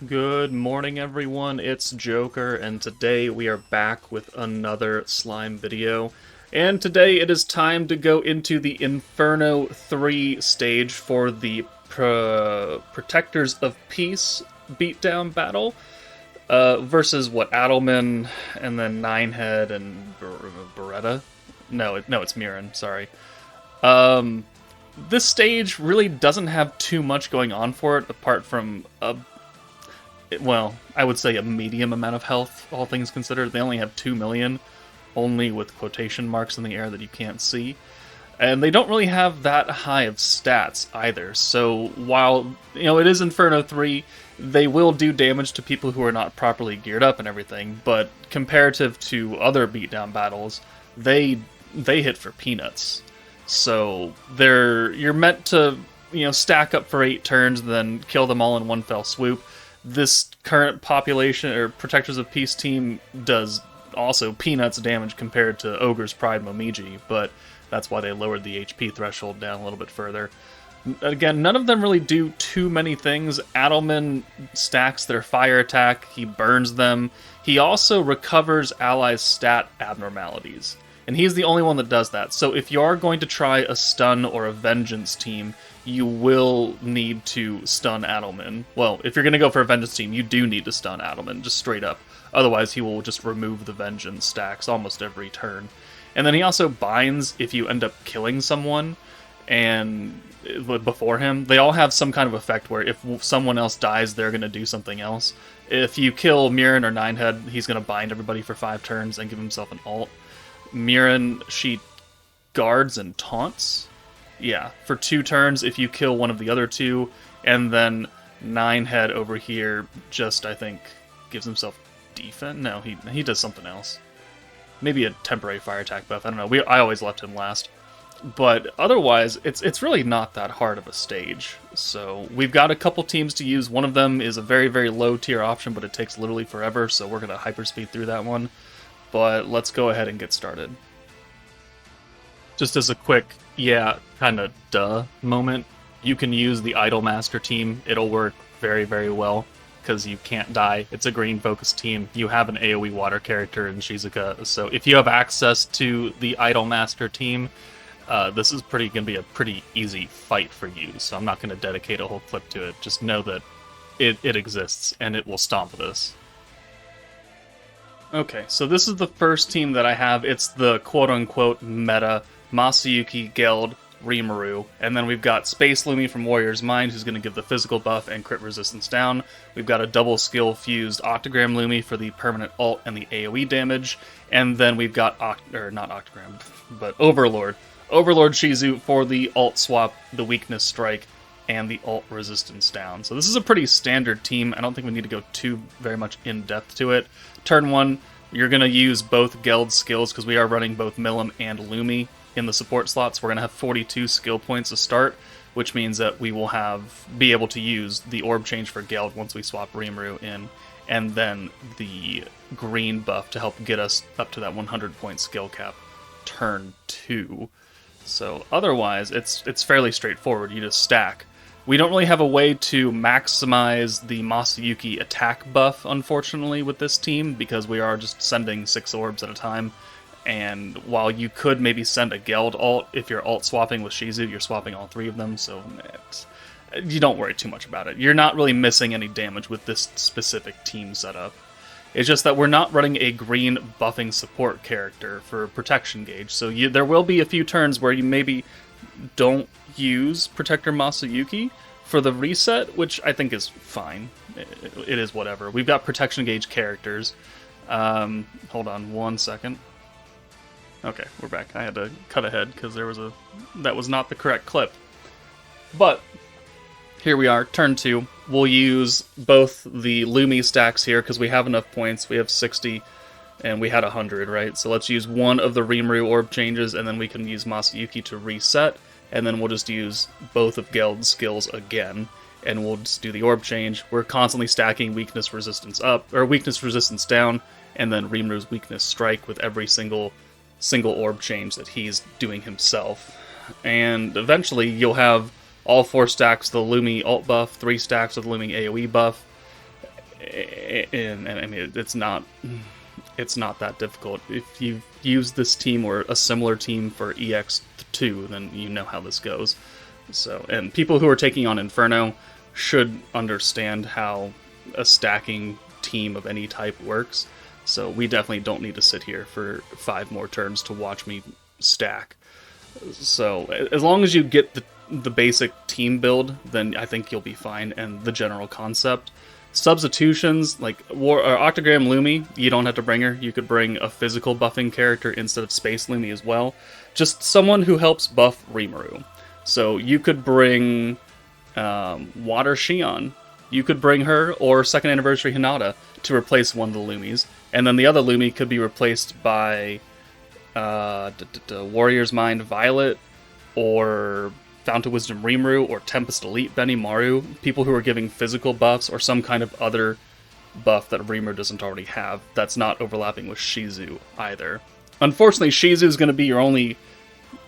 Good morning, everyone. It's Joker, and today we are back with another slime video. And today it is time to go into the Inferno 3 stage for the Protectors of Peace beatdown battle versus Adelman, and then Ninehead and Beretta. No, it's Mirren. Sorry. This stage really doesn't have too much going on for it apart from I would say a medium amount of health, all things considered. They only have 2 million, only with quotation marks in the air that you can't see. And they don't really have that high of stats either. So while, it is Inferno 3, they will do damage to people who are not properly geared up and everything, but comparative to other beatdown battles, they hit for peanuts. So you're meant to, stack up for 8 turns, then kill them all in one fell swoop. This current population or Protectors of Peace team does also peanuts damage compared to Ogre's Pride Momiji, but that's why they lowered the HP threshold down a little bit further. Again, none of them really do too many things. Adelman stacks their fire attack, he burns them. He also recovers allies' stat abnormalities, and he's the only one that does that. So if you are going to try a stun or a vengeance team, you will need to stun Adelman. Well, if you're going to go for a vengeance team, you do need to stun Adelman, just straight up. Otherwise, he will just remove the vengeance stacks almost every turn. And then he also binds if you end up killing someone and before him. They all have some kind of effect where if someone else dies, they're going to do something else. If you kill Mirren or Ninehead, he's going to bind everybody for 5 turns and give himself an ult. Mirren, she guards and taunts. Yeah, for 2 turns if you kill one of the other 2, and then Ninehead over here just, I think, gives himself defense? No, he does something else. Maybe a temporary fire attack buff, I don't know. I always left him last. But otherwise, it's really not that hard of a stage. So we've got a couple teams to use. One of them is a very, very low tier option, but it takes literally forever, so we're going to hyperspeed through that one. But let's go ahead and get started. Just as a quick, kind of duh moment, you can use the Idolmaster team. It'll work very, very well, because you can't die. It's a green-focused team. You have an AoE water character in Shizuka, so if you have access to the Idolmaster team, this is going to be a pretty easy fight for you, so I'm not going to dedicate a whole clip to it. Just know that it exists, and it will stomp this. Okay, so this is the first team that I have. It's the quote-unquote meta Masayuki, Geld, Rimuru, and then we've got Space Lumi from Warrior's Mind, who's going to give the physical buff and crit resistance down. We've got a double skill fused Octogram Lumi for the permanent ult and the AoE damage, and then we've got not Octogram, but Overlord Shizu for the ult swap, the weakness strike, and the ult resistance down. So this is a pretty standard team. I don't think we need to go too very much in depth to it. Turn 1, you're going to use both Geld's skills because we are running both Milim and Lumi in the support slots. We're going to have 42 skill points to start, which means that we will be able to use the orb change for Geld once we swap Rimuru in, and then the green buff to help get us up to that 100 point skill cap turn 2. So otherwise, it's fairly straightforward. You just stack. We don't really have a way to maximize the Masayuki attack buff, unfortunately, with this team, because we are just sending 6 orbs at a time. And while you could maybe send a Geld ult, if you're ult swapping with Shizu, you're swapping all 3 of them, so you don't worry too much about it. You're not really missing any damage with this specific team setup. It's just that we're not running a green buffing support character for protection gauge, so there will be a few turns where you maybe don't use Protector Masayuki for the reset, which I think is fine. It is whatever. We've got protection gauge characters. Hold on 1 second. Okay, we're back. I had to cut ahead because that was not the correct clip. But here we are, turn 2. We'll use both the Lumi stacks here because we have enough points. We have 60 and we had 100, right? So let's use one of the Rimuru orb changes, and then we can use Masayuki to reset, and then we'll just use both of Geld's skills again, and we'll just do the orb change. We're constantly stacking weakness resistance up, or weakness resistance down, and then Rimuru's weakness strike with every single orb change that he's doing himself. And eventually you'll have all 4 stacks of the Lumi ult buff, 3 stacks of the Lumi AoE buff, And I mean, it's not that difficult. If you've used this team or a similar team for EX2, then you know how this goes. So, and people who are taking on Inferno should understand how a stacking team of any type works. So we definitely don't need to sit here for 5 more turns to watch me stack. So as long as you get the basic team build, then I think you'll be fine, and the general concept. Substitutions, like Octogram Lumi, you don't have to bring her. You could bring a physical buffing character instead of Space Lumi as well. Just someone who helps buff Rimuru. So you could bring Water Shion. You could bring her, or Second Anniversary Hinata, to replace one of the Lumis. And then the other Lumi could be replaced by Warrior's Mind Violet, or Fount of Wisdom Rimuru, or Tempest Elite Benimaru, people who are giving physical buffs, or some kind of other buff that Rimuru doesn't already have, that's not overlapping with Shizu either. Unfortunately, Shizu is going to be your only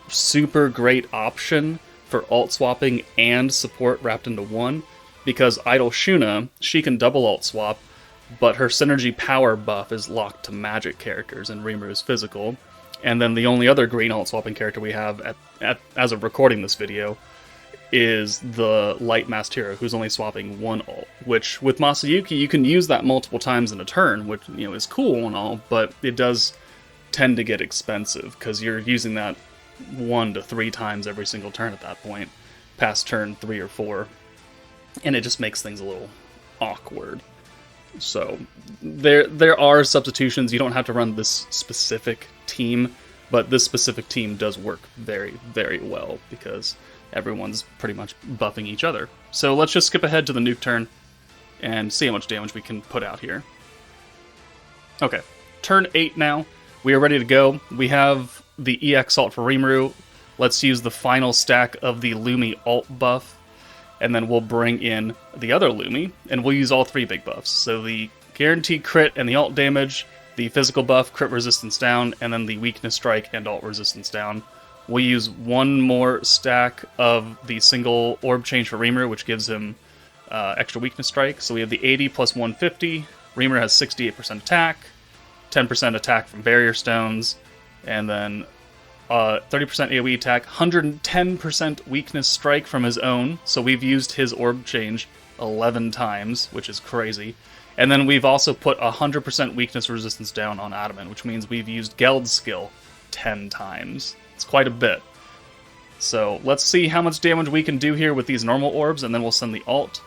super great option for alt swapping and support wrapped into one, because Idol Shuna, she can double alt swap, but her synergy power buff is locked to magic characters, and Rimuru's physical. And then the only other green alt swapping character we have as of recording this video is the Light Masked Hero, who's only swapping one alt, which with Masayuki you can use that multiple times in a turn, which is cool and all, but it does tend to get expensive because you're using that 1 to 3 times every single turn at that point, past turn 3 or 4, and it just makes things a little awkward. So there are substitutions. You don't have to run this specific team, but this specific team does work very, very well because everyone's pretty much buffing each other. So let's just skip ahead to the nuke turn and see how much damage we can put out here. Okay, turn 8 now. We are ready to go. We have the EX alt for Rimuru. Let's use the final stack of the Lumi alt buff, and then we'll bring in the other Lumi, and we'll use all 3 big buffs. So the guaranteed crit and the alt damage, the physical buff, crit resistance down, and then the weakness strike and alt resistance down. We'll use 1 more stack of the single orb change for Rimuru, which gives him extra weakness strike. So we have the 80 plus 150. Rimuru has 68% attack, 10% attack from barrier stones, and then 30% AoE attack, 110% weakness strike from his own. So we've used his orb change 11 times, which is crazy. And then we've also put 100% weakness resistance down on Adamant, which means we've used Geld's skill 10 times. It's quite a bit. So let's see how much damage we can do here with these normal orbs, and then we'll send the alt.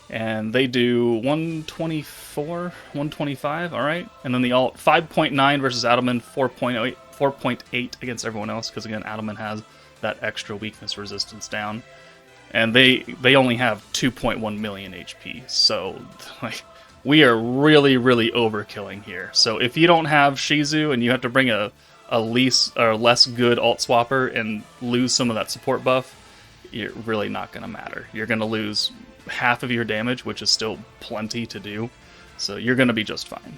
And they do 124, 125, alright. And then the alt, 5.9 versus Adamant, 4.8 against everyone else, because again, Adamant has that extra weakness resistance down. And they only have 2.1 million HP, so like, we are really, really overkilling here. So if you don't have Shizu and you have to bring a less good alt swapper and lose some of that support buff, you're really not going to matter. You're going to lose half of your damage, which is still plenty to do, so you're going to be just fine.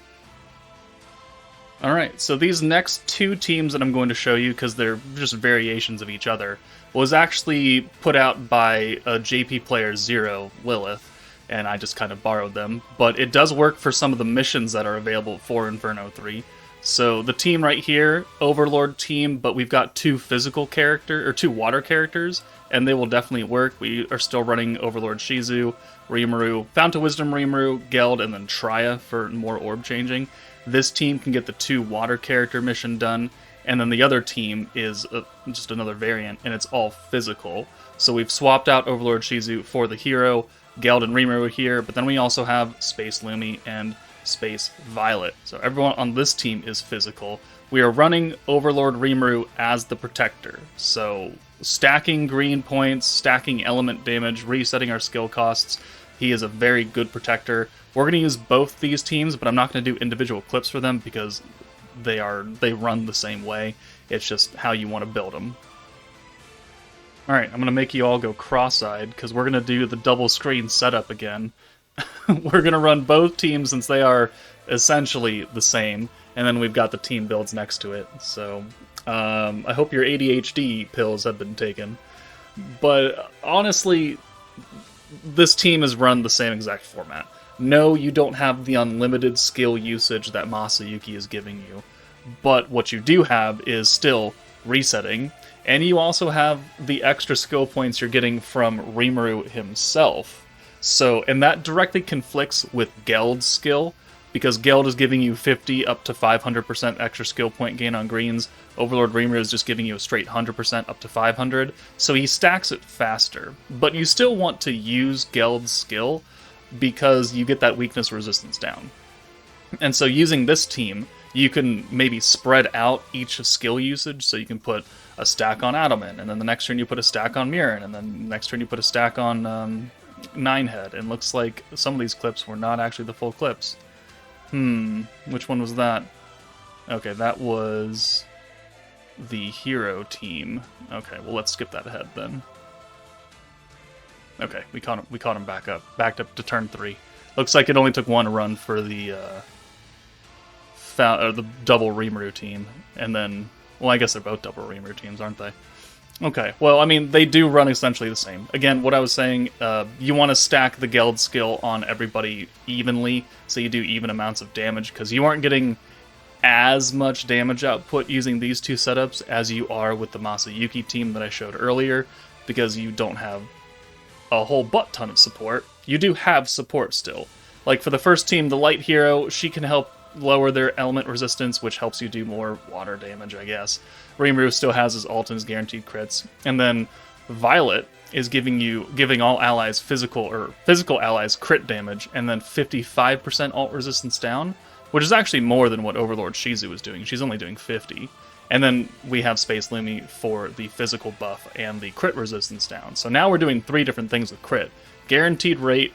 Alright, so these next 2 teams that I'm going to show you, because they're just variations of each other, was actually put out by a JP Player 0, Lilith, and I just kind of borrowed them, but it does work for some of the missions that are available for Inferno 3. So the team right here, Overlord team, but we've got 2 water characters, and they will definitely work. We are still running Overlord Shizu, Rimuru, Fount of Wisdom Rimuru, Geld, and then Traya for more orb changing. This team can get the 2 water character mission done, and then the other team is just another variant, and it's all physical. So we've swapped out Overlord Shizu for the hero, Geld and Rimuru here, but then we also have Space Lumi and Space Violet. So everyone on this team is physical. We are running Overlord Rimuru as the protector. So stacking green points, stacking element damage, resetting our skill costs. He is a very good protector. We're going to use both these teams, but I'm not going to do individual clips for them because they run the same way. It's just how you want to build them. Alright, I'm going to make you all go cross-eyed because we're going to do the double screen setup again. We're going to run both teams since they are essentially the same, and then we've got the team builds next to it. So I hope your ADHD pills have been taken. But honestly, this team is run the same exact format. No, you don't have the unlimited skill usage that Masayuki is giving you, but what you do have is still resetting, and you also have the extra skill points you're getting from Rimuru himself. So, and that directly conflicts with Geld's skill, because Geld is giving you 50 up to 500% extra skill point gain on greens. Overlord Rimuru is just giving you a straight 100% up to 500, so he stacks it faster. But you still want to use Geld's skill, because you get that weakness resistance down. And so using this team, you can maybe spread out each skill usage, so you can put a stack on Adelman, and then the next turn you put a stack on Mirren, and then the next turn you put a stack on Ninehead. And looks like some of these clips were not actually the full clips. Which one was that? Okay, that was the hero team. Okay, well let's skip that ahead then. Okay, we caught him backed up to turn 3. Looks like it only took one run for the double Rimuru team, and then, well, I guess they're both double Rimuru teams, aren't they? Okay, well, I mean, they do run essentially the same. Again, what I was saying, you want to stack the Geld skill on everybody evenly, so you do even amounts of damage, because you aren't getting as much damage output using these two setups as you are with the Masayuki team that I showed earlier, because you don't have a whole butt ton of support. You do have support still. Like for the first team, the light hero, she can help lower their element resistance, which helps you do more water damage, I guess. Rimuru still has his ult and his guaranteed crits. And then Violet is giving all allies physical allies crit damage, and then 55% ult resistance down, which is actually more than what Overlord Shizu is doing. She's only doing 50. And then we have Space Lumi for the physical buff and the crit resistance down. So now we're doing 3 different things with crit. Guaranteed rate,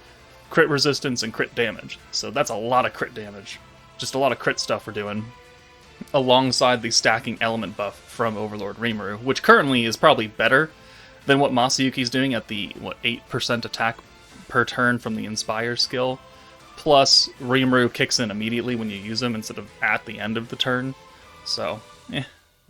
crit resistance, and crit damage. So that's a lot of crit damage. Just a lot of crit stuff we're doing. Alongside the stacking element buff from Overlord Rimuru, which currently is probably better than what Masayuki's doing at the, 8% attack per turn from the Inspire skill. Plus, Rimuru kicks in immediately when you use him instead of at the end of the turn. So,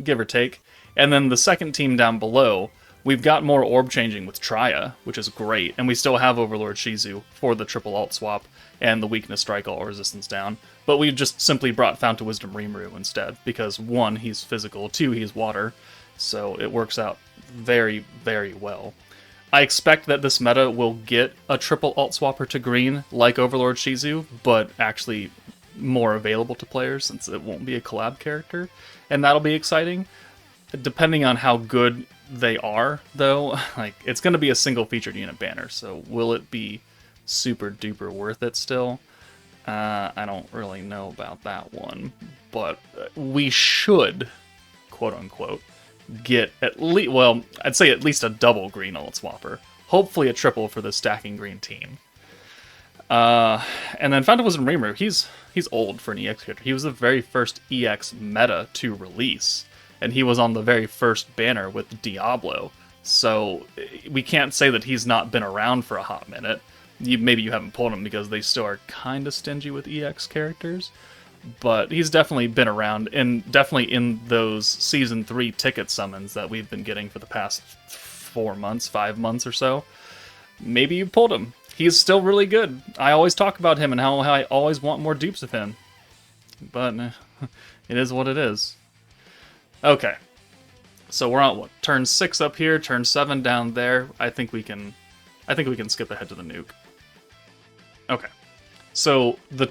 give or take. And then the second team down below, we've got more orb changing with Traya, which is great. And we still have Overlord Shizu for the triple alt swap and the weakness strike alt resistance down. But we just simply brought Fount of Wisdom Rimuru instead, because 1, he's physical, 2, he's water. So it works out very, very well. I expect that this meta will get a triple alt swapper to green like Overlord Shizu, but actually more available to players since it won't be a collab character, and that'll be exciting. Depending on how good they are, though, like, it's going to be a single featured unit banner, so will it be super duper worth it still? I don't really know about that one, but we should, quote unquote, get at least, well, I'd say at least a double green alt swapper. Hopefully a triple for the stacking green team. And then Fount of Wisdom Rimuru, he's old for an EX character. He was the very first EX meta to release, and he was on the very first banner with Diablo. So we can't say that he's not been around for a hot minute. Maybe you haven't pulled him because they still are kind of stingy with EX characters, but he's definitely been around, and definitely in those Season 3 ticket summons that we've been getting for the past 4 months, 5 months or so. Maybe you pulled him. He's still really good. I always talk about him and how I always want more dupes of him. But it is what it is. Okay. So we're on, turn 6 up here, turn 7 down there. I think we can skip ahead to the nuke. Okay. So the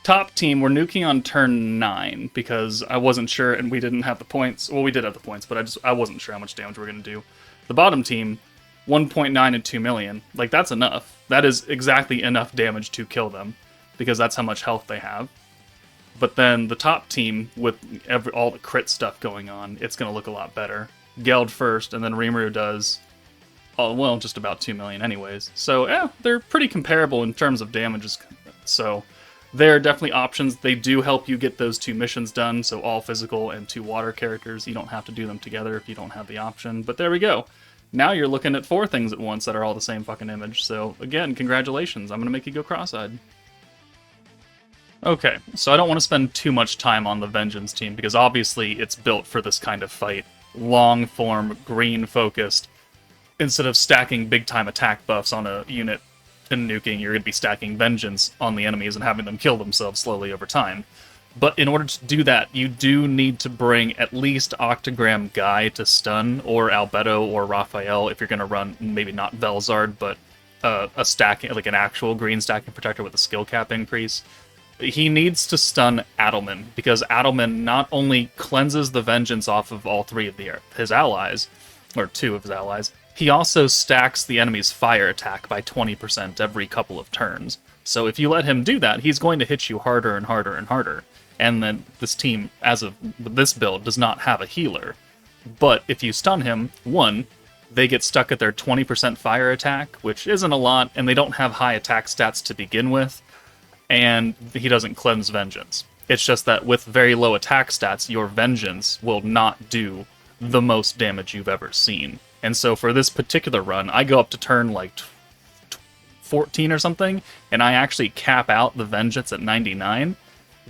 top team, we're nuking on turn 9 because I wasn't sure and we didn't have the points. Well, we did have the points, but I wasn't sure how much damage we were going to do. The bottom team, 1.9 and 2 million. Like, that's enough. That is exactly enough damage to kill them, because that's how much health they have. But then the top team, with all the crit stuff going on, it's going to look a lot better. Geld first, and then Rimuru does, well, just about 2 million anyways. So, they're pretty comparable in terms of damages. So, they're definitely options. They do help you get those 2 missions done, so all physical and 2 water characters. You don't have to do them together if you don't have the option. But there we go. Now you're looking at 4 things at once that are all the same fucking image. So, again, congratulations. I'm going to make you go cross-eyed. Okay, so I don't want to spend too much time on the Vengeance team, because obviously it's built for this kind of fight. Long-form, green-focused, instead of stacking big-time attack buffs on a unit in nuking, you're going to be stacking Vengeance on the enemies and having them kill themselves slowly over time. But in order to do that, you do need to bring at least Octagram Guy to stun, or Albedo or Raphael if you're going to run, maybe not Velzard, but a stacking, like an actual green stacking protector with a skill cap increase. He needs to stun Adelman, because Adelman not only cleanses the Vengeance off of all three of his allies, or two of his allies, he also stacks the enemy's fire attack by 20% every couple of turns. So if you let him do that, he's going to hit you harder and harder and harder. And then this team, as of this build, does not have a healer. But if you stun him, one, they get stuck at their 20% fire attack, which isn't a lot, and they don't have high attack stats to begin with, and he doesn't cleanse Vengeance. It's just that with very low attack stats, your Vengeance will not do the most damage you've ever seen. And so for this particular run, I go up to turn like 14 or something, and I actually cap out the Vengeance at 99,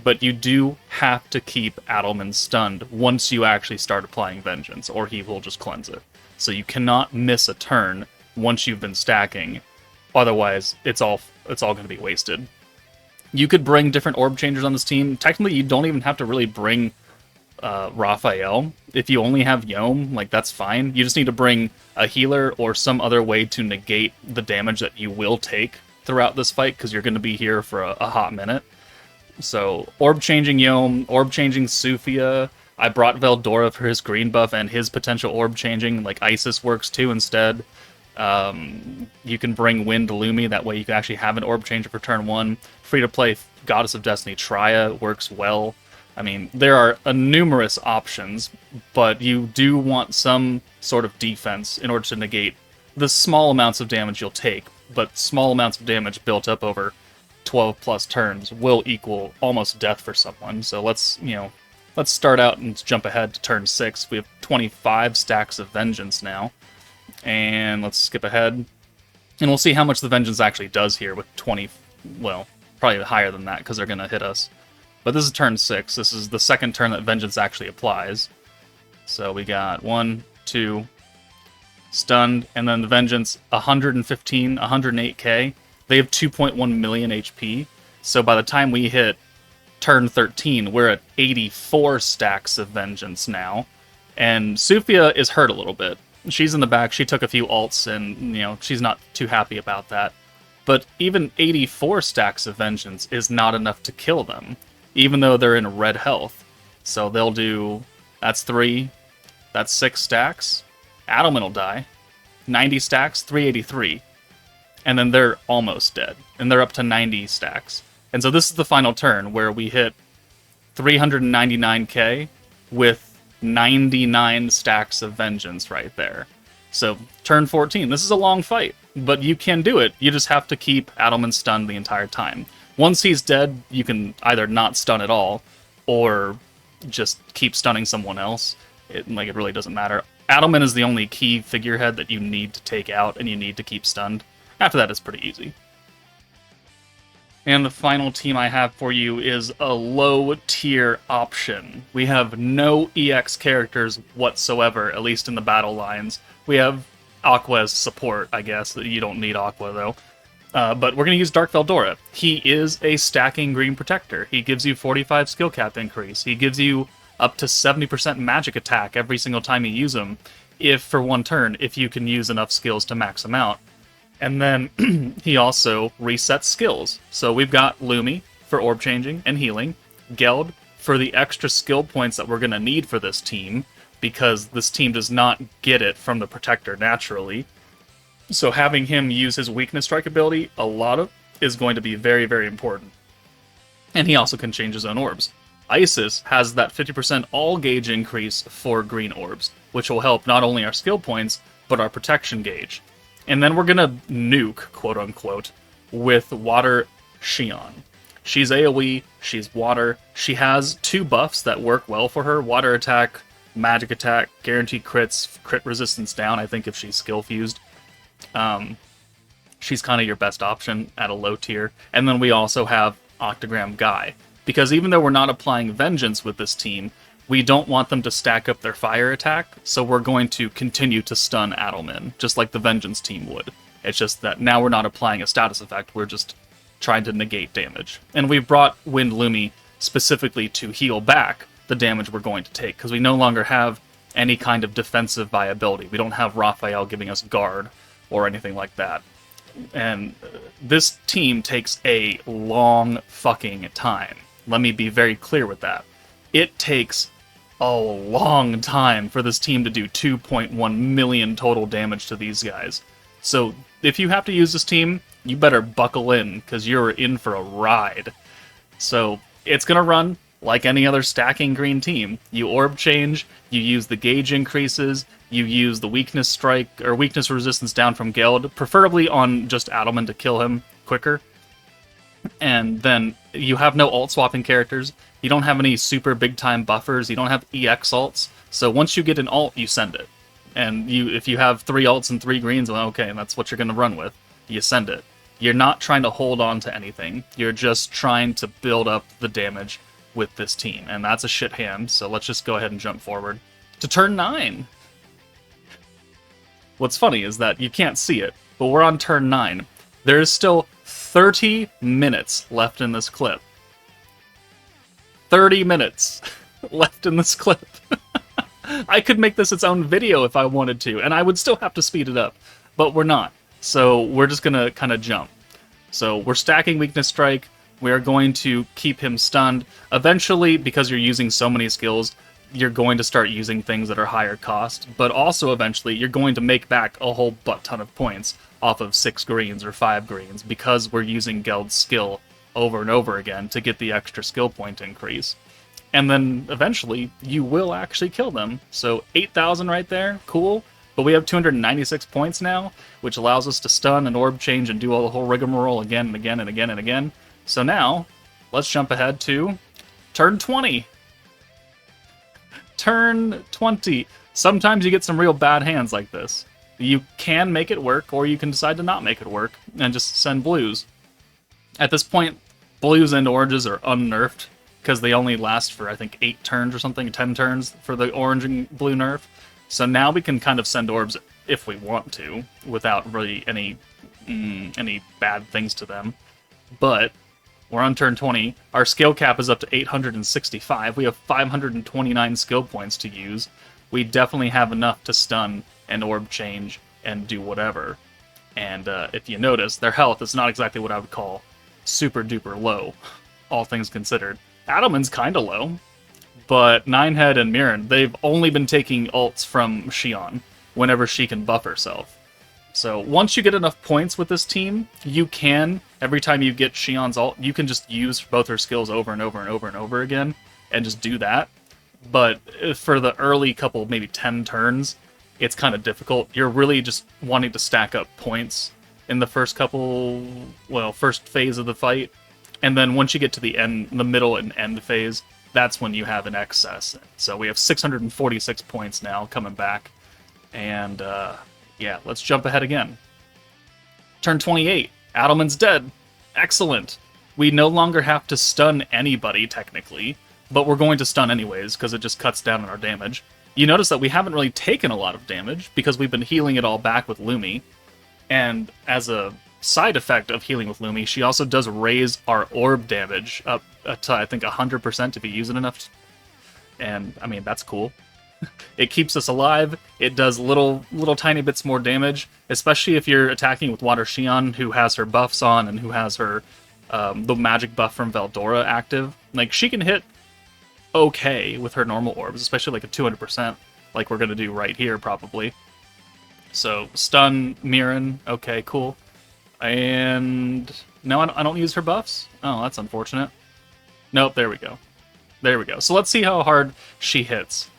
but you do have to keep Adelman stunned once you actually start applying Vengeance, or he will just cleanse it. So you cannot miss a turn once you've been stacking, otherwise it's all going to be wasted. You could bring different orb changers on this team. Technically, you don't even have to really bring Raphael. If you only have Yom, like, that's fine. You just need to bring a healer or some other way to negate the damage that you will take throughout this fight, because you're going to be here for a hot minute. So, orb changing Yom, orb changing Sufia. I brought Veldora for his green buff and his potential orb changing. Like, Isis works too instead. You can bring Wind Lumi, that way you can actually have an orb changer for turn 1. Free to play Goddess of Destiny Triya works well. I mean, there are numerous options, but you do want some sort of defense in order to negate the small amounts of damage you'll take. But small amounts of damage built up over 12 plus turns will equal almost death for someone. So let's start out and jump ahead to turn 6. We have 25 stacks of Vengeance now. And let's skip ahead. And we'll see how much the Vengeance actually does here with 20, well, probably higher than that because they're going to hit us. But this is turn 6. This is the second turn that Vengeance actually applies. So we got 1, 2, stunned, and then the Vengeance 115, 108k. They have 2.1 million HP. So by the time we hit turn 13, we're at 84 stacks of Vengeance now. And Sufia is hurt a little bit. She's in the back. She took a few ults, and, she's not too happy about that. But even 84 stacks of Vengeance is not enough to kill them, even though they're in red health. So they'll do... That's 3. That's 6 stacks. Adelman will die. 90 stacks, 383. And then they're almost dead. And they're up to 90 stacks. And so this is the final turn, where we hit 399k with 99 stacks of Vengeance right there. So, turn 14. This is a long fight, but you can do it. You just have to keep Adelman stunned the entire time. Once he's dead, you can either not stun at all, or just keep stunning someone else. It really doesn't matter. Adelman is the only key figurehead that you need to take out, and you need to keep stunned. After that, it's pretty easy. And the final team I have for you is a low-tier option. We have no EX characters whatsoever, at least in the battle lines. We have Aqua as support, I guess. You don't need Aqua, though. But we're going to use Dark Veldora. He is a stacking green protector. He gives you 45 skill cap increase. He gives you up to 70% magic attack every single time you use him, for one turn, if you can use enough skills to max him out. And then he also resets skills. So we've got Lumi for orb changing and healing, Geld for the extra skill points that we're going to need for this team, because this team does not get it from the Protector naturally. So having him use his weakness strike ability is going to be very, very important. And he also can change his own orbs. Isis has that 50% all gauge increase for green orbs, which will help not only our skill points, but our protection gauge. And then we're going to nuke, quote-unquote, with Water Xion. She's AoE, she's water. She has 2 buffs that work well for her. Water attack, magic attack, guaranteed crits, crit resistance down, I think, if she's skill-fused. She's kind of your best option at a low tier. And then we also have Octagram Guy. Because even though we're not applying Vengeance with this team, we don't want them to stack up their fire attack, so we're going to continue to stun Adelman, just like the Vengeance team would. It's just that now we're not applying a status effect, we're just trying to negate damage. And we've brought Wind Lumi specifically to heal back the damage we're going to take, because we no longer have any kind of defensive viability. We don't have Raphael giving us guard or anything like that. And this team takes a long fucking time. Let me be very clear with that. It takes a long time for this team to do 2.1 million total damage to these guys. So if you have to use this team, you better buckle in, because you're in for a ride. So it's going to run like any other stacking green team. You orb change, you use the gauge increases, you use the weakness strike, or weakness resistance down from Geld, preferably on just Idolman to kill him quicker. And then you have no ult swapping characters, you don't have any super big time buffers, you don't have EX ults, so once you get an ult, you send it. And if you have 3 ults and 3 greens, well, okay, that's what you're going to run with. You send it. You're not trying to hold on to anything, you're just trying to build up the damage with this team, and that's a shit hand, so let's just go ahead and jump forward to turn 9. What's funny is that you can't see it, but we're on turn 9. There is still 30 minutes left in this clip. 30 minutes left in this clip. I could make this its own video if I wanted to, and I would still have to speed it up, but we're not. So we're just gonna kind of jump. So we're stacking Weakness Strike, we are going to keep him stunned. Eventually, because you're using so many skills, you're going to start using things that are higher cost, but also eventually you're going to make back a whole butt ton of points off of 6 greens or 5 greens, because we're using Geld's skill over and over again to get the extra skill point increase. And then eventually you will actually kill them. So 8,000 right there, cool. But we have 296 points now, which allows us to stun and orb change and do all the whole rigmarole again and again and again and again. So now, let's jump ahead to turn 20. Turn 20. Sometimes you get some real bad hands like this. You can make it work, or you can decide to not make it work and just send blues. At this point, blues and oranges are unnerfed, because they only last for, I think, 8 turns or something, 10 turns for the orange and blue nerf. So now we can kind of send orbs if we want to, without really any bad things to them. But we're on turn 20. Our skill cap is up to 865. We have 529 skill points to use. We definitely have enough to stun and orb change and do whatever. And if you notice, their health is not exactly what I would call super duper low, all things considered. Idolman's kinda low, but Ninehead and Mirren, they've only been taking ults from Xion whenever she can buff herself. So once you get enough points with this team, you can, every time you get Xion's ult, you can just use both her skills over and over and over and over again, and just do that. But for the early couple, maybe 10 turns, it's kind of difficult. You're really just wanting to stack up points in the first first phase of the fight. And then once you get to the end, the middle and end phase, that's when you have an excess. So we have 646 points now coming back. And yeah, let's jump ahead again. Turn 28. Idolman's dead. Excellent. We no longer have to stun anybody, technically, but we're going to stun anyways, because it just cuts down on our damage. You notice that we haven't really taken a lot of damage, because we've been healing it all back with Lumi. And as a side effect of healing with Lumi, she also does raise our orb damage up to, I think, 100% to be using enough. And, I mean, that's cool. It keeps us alive. It does little tiny bits more damage, especially if you're attacking with Water Xion, who has her buffs on and who has her the magic buff from Veldora active. Like, she can hit okay with her normal orbs, especially like a 200%, like we're gonna do right here probably. So stun Mirren, okay, cool. And no, I don't use her buffs. Oh, that's unfortunate. Nope, there we go. There we go. So let's see how hard she hits.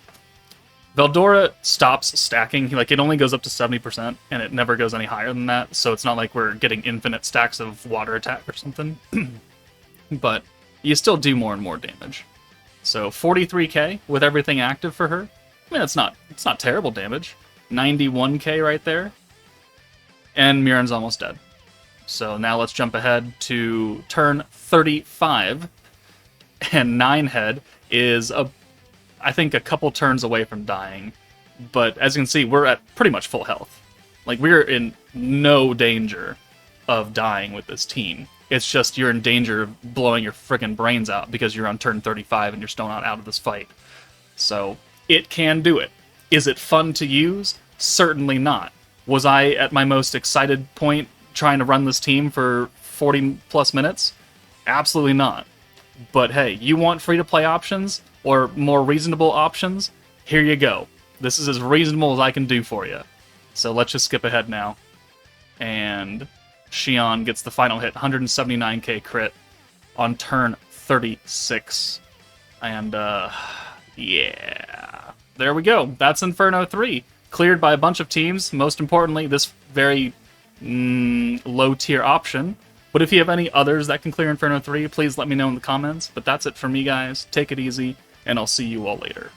Veldora stops stacking. Like, it only goes up to 70%, and it never goes any higher than that, so it's not like we're getting infinite stacks of water attack or something. But you still do more and more damage. So 43k with everything active for her. I mean, it's not terrible damage. 91k right there. And Mirren's almost dead. So now let's jump ahead to turn 35. And Ninehead is I think a couple turns away from dying, but as you can see, we're at pretty much full health. Like, we're no danger of dying with this team. It's just you're in danger of blowing your friggin' brains out because you're on turn 35 and you're still not out of this fight. So, it can do it. Is it fun to use? Certainly not. Was I at my most excited point trying to run this team for 40 plus minutes? Absolutely not. But hey, you want free-to-play options or more reasonable options? Here you go. This is as reasonable as I can do for you. So let's just skip ahead now. And Xion gets the final hit, 179k crit on turn 36. And, yeah. There we go. That's Inferno 3. Cleared by a bunch of teams. Most importantly, this very low-tier option. But if you have any others that can clear Inferno 3, please let me know in the comments. But that's it for me, guys. Take it easy, and I'll see you all later.